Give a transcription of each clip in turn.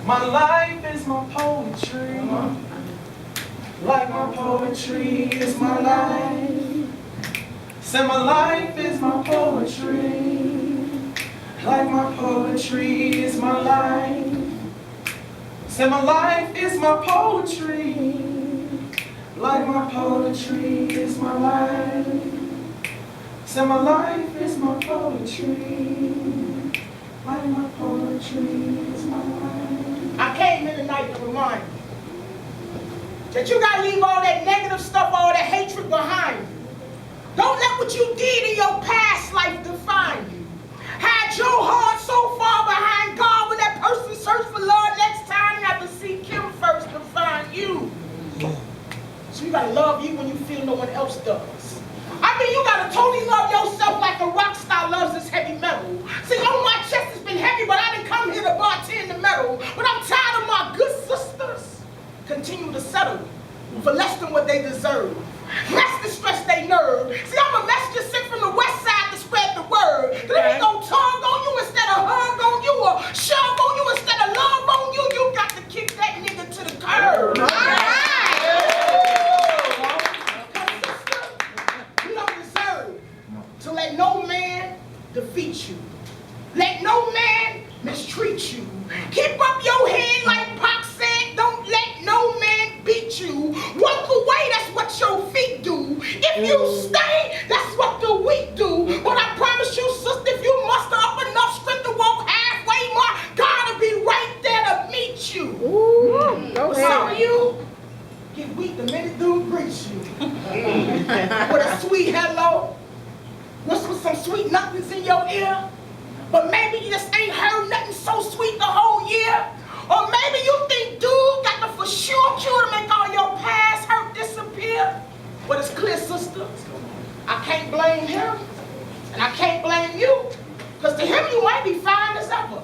My life is my poetry. Like my poetry is my life. Say my life is my poetry. Like my poetry is my life. Say my life is my poetry. Like my poetry is my life. Say my life is my poetry. Like my poetry is my life. I came in tonight to remind you that you gotta leave all that negative stuff, all that hatred behind you. Don't let what you did in your past life define you. Had your heart so far behind God when that person searched for love, next time you have to seek Him first to find you. So you gotta love you when you feel no one else does. I mean, you gotta totally love yourself like a rock star loves this heavy metal. See, on my chest has been heavy, but I didn't come here to bartend the metal. But I'm tired of my good sisters continue to settle for less than what they deserve. Less to stress they nerve. See, I'm a messenger sent from the west side to spread the word. That if he gon' tug on you instead of hug on you, or shove on you instead of love on you, you got to kick that nigga to the curb. All right. You don't deserve to let no man defeat you. Let no man mistreat you. Keep up your head like Pac said. Don't let no man beat you. Walk away, that's what your feet do. If you stay, that's what the weak do. But I promise you, sister, if you muster up enough strength to walk halfway, my God will be right there to meet you. But some of you get weak the minute dude greets you. With a sweet hello, whisper some sweet nothings in your ear. But maybe you just ain't heard nothing so sweet the whole year. Or maybe you think dude got the for sure cure to make all your past hurt disappear. But it's clear, sister, I can't blame him, and I can't blame you. Because to him, you might be fine as ever.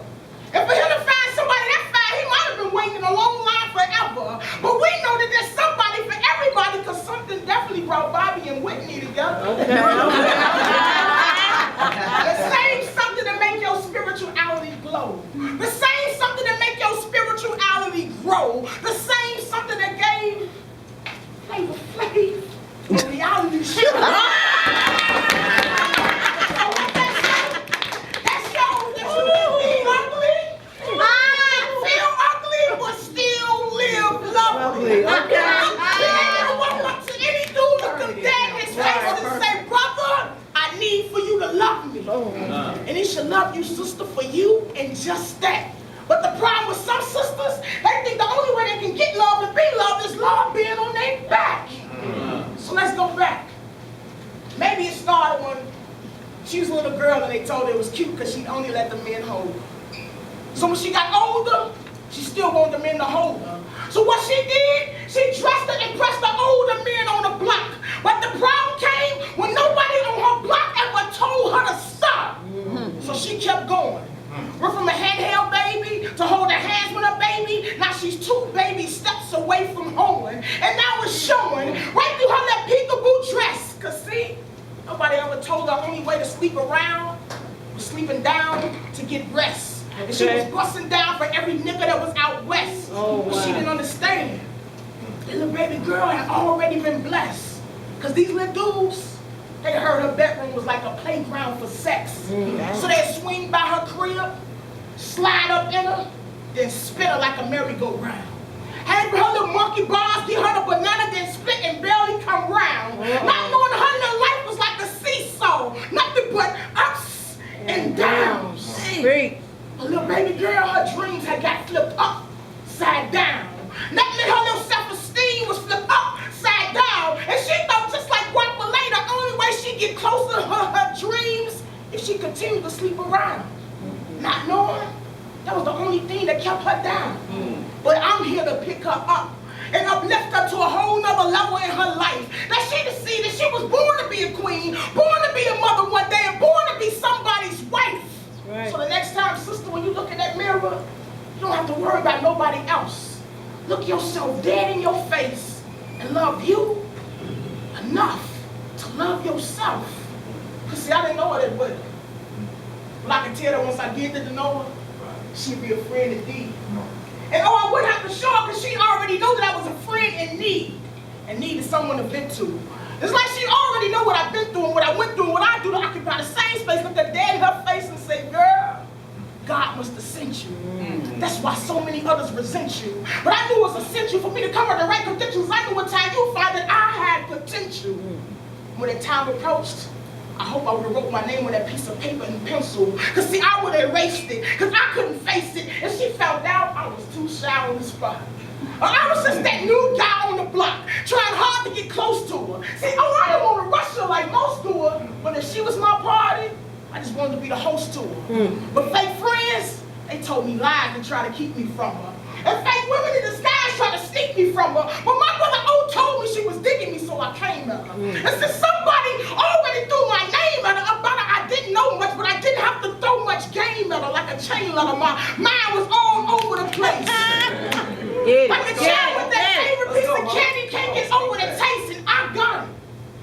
And for him to find somebody that fine, he might have been waiting in a long line forever. But we know that there's somebody for everybody, because something definitely brought Bobby and Whitney together. The same something to make your spirituality glow. The same something to make your spirituality grow. The same something that gave Flavor Flav a reality show. So what that shows that you can be ugly. Feel ugly, but still live lovely. And walk up to any dude, look him dead in his face and say, brother, I need for you to love me. And he should love you, sister, for you and just that. But the problem with some sisters, they think the only way they can get love and be loved is love being on their back. So let's go back. Maybe it started when she was a little girl and they told her it was cute because she only let the men hold her. So when she got older, she still wanted the men to hold her. So what she did, she dressed her and pressed the older men on the block. But the problem came when nobody on her block ever told her to stop. So she kept going. Went from a handheld baby to holding hands with a baby. Now she's 2 baby steps away from home. And now it's showing right through her little peekaboo dress. Cause see, nobody ever told her the only way to sleep around was sleeping down to get rest. And she was busting down for every nigga that was out west. But she didn't understand. The little baby girl had already been blessed. Cause these little dudes, they heard her bedroom was like a playground for sex. So they'd swing by her crib, slide up in her, then spin her like a merry-go-round. Hand her little monkey bars, give her the banana, then split and barely come round. Not knowing her little life was like a seesaw, nothing but ups and downs. A little baby girl, her dreams had got flipped upside down. That meant her little self-esteem was flipped upside down. And she thought just like Guapolay, the only way she'd get closer to her dreams if she continued to sleep around. Not knowing that was the only thing that kept her down. But I'm here to pick her up and uplift her to a whole nother level in her life. That she to see that she was born to be a queen, born to be a mother one day, and born to be somebody's wife. So the next time, sister, when you look in that mirror, you don't have to worry about nobody else. Look yourself dead in your face and love you enough to love yourself. Because see, I didn't know her that way. But I can tell that once I get to know her, she'd be a friend indeed. And oh, I wouldn't have to show her because she already knew that I was a friend in need and needed someone to vent to. It's like she already knew what I've been through and what I went through and what I do to occupy the same space, look her dead in her face and say, girl, God must have sent you. That's why so many others resent you. But I knew it was essential for me to come with the right credentials. I knew what time you find that I had potential. When that time approached, I hope I would have wrote my name on that piece of paper and pencil. Because see, I would have erased it. Because I couldn't face it. If she found out, I was too shy on the spot. I was just that new guy on the block, trying hard to get close to her. See, oh, I didn't want to rush her like most do her. But if she was my party, I just wanted to be the host to her. But fake friends, they told me lies and tried to keep me from her. And fake women in disguise tried to sneak me from her. But my brother O told me she was digging me, so I came at her. And since somebody already threw my name at her, about her, I didn't know much, but I didn't have to throw much game at her like a chain letter. My mind was all over the place. Like a child with that favorite piece of candy can't get over the taste, and I got it.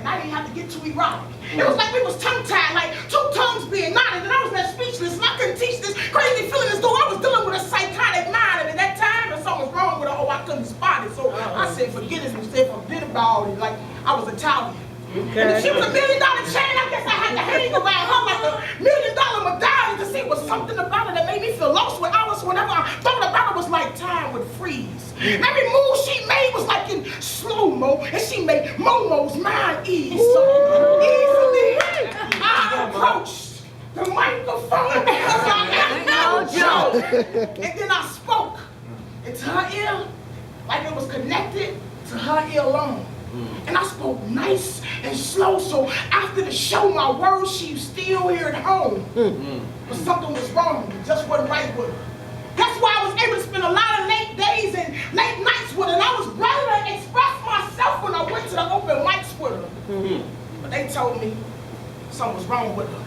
And I didn't have to get too erotic. It was like we was tongue-tied, like two tongues being knotted, and I was that speechless, and I couldn't teach this crazy feeling as though I was dealing with a psychotic mind, and at that time, if something was wrong with her, oh, I couldn't spot it. So I said, forget it, and said, forget about it, like I was Italian. Okay. And if she was $1 million chain, I guess I had to hang around her like a $1 million medallion to see what something about her that made me feel lost when whenever I thought about it was like time would freeze. Every move she made was like in slow-mo, and she made Momo's mind ease so easily. I approached the microphone because I am no joke. And then I spoke into her ear like it was connected to her ear alone. And I spoke nice and slow, so after the show, my words she still here at home. But something was wrong, it just wasn't right with her. That's why I was able to spend a lot of late days and late nights with her, and I was ready to express myself when I went to the open mics with her. But they told me something was wrong with her.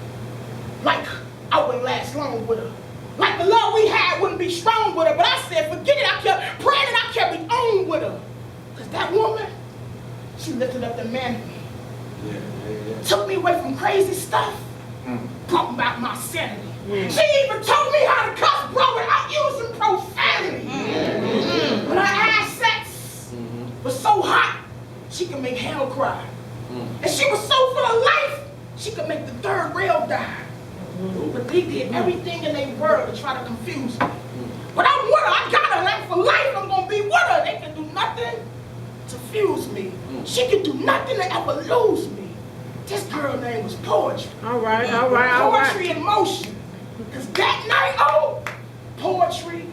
Like I wouldn't last long with her. Like the love we had wouldn't be strong with her, but I said, forget it, I kept praying and I kept it on with her. Because that woman, she lifted up the man in me. Took me away from crazy stuff. Brought back my sanity. She even told me how to cuss, bro, without using profanity. But her assets was so hot, she could make hell cry. And she was so full of life, she could make the third rail die. But they did everything in their world to try to confuse me. But I'm with her, I got her, and for life I'm gonna be with her. They can do nothing to fuse me. She could do nothing to ever lose me. This girl name was Poetry. All right. Poetry in motion. Because that night, oh, poetry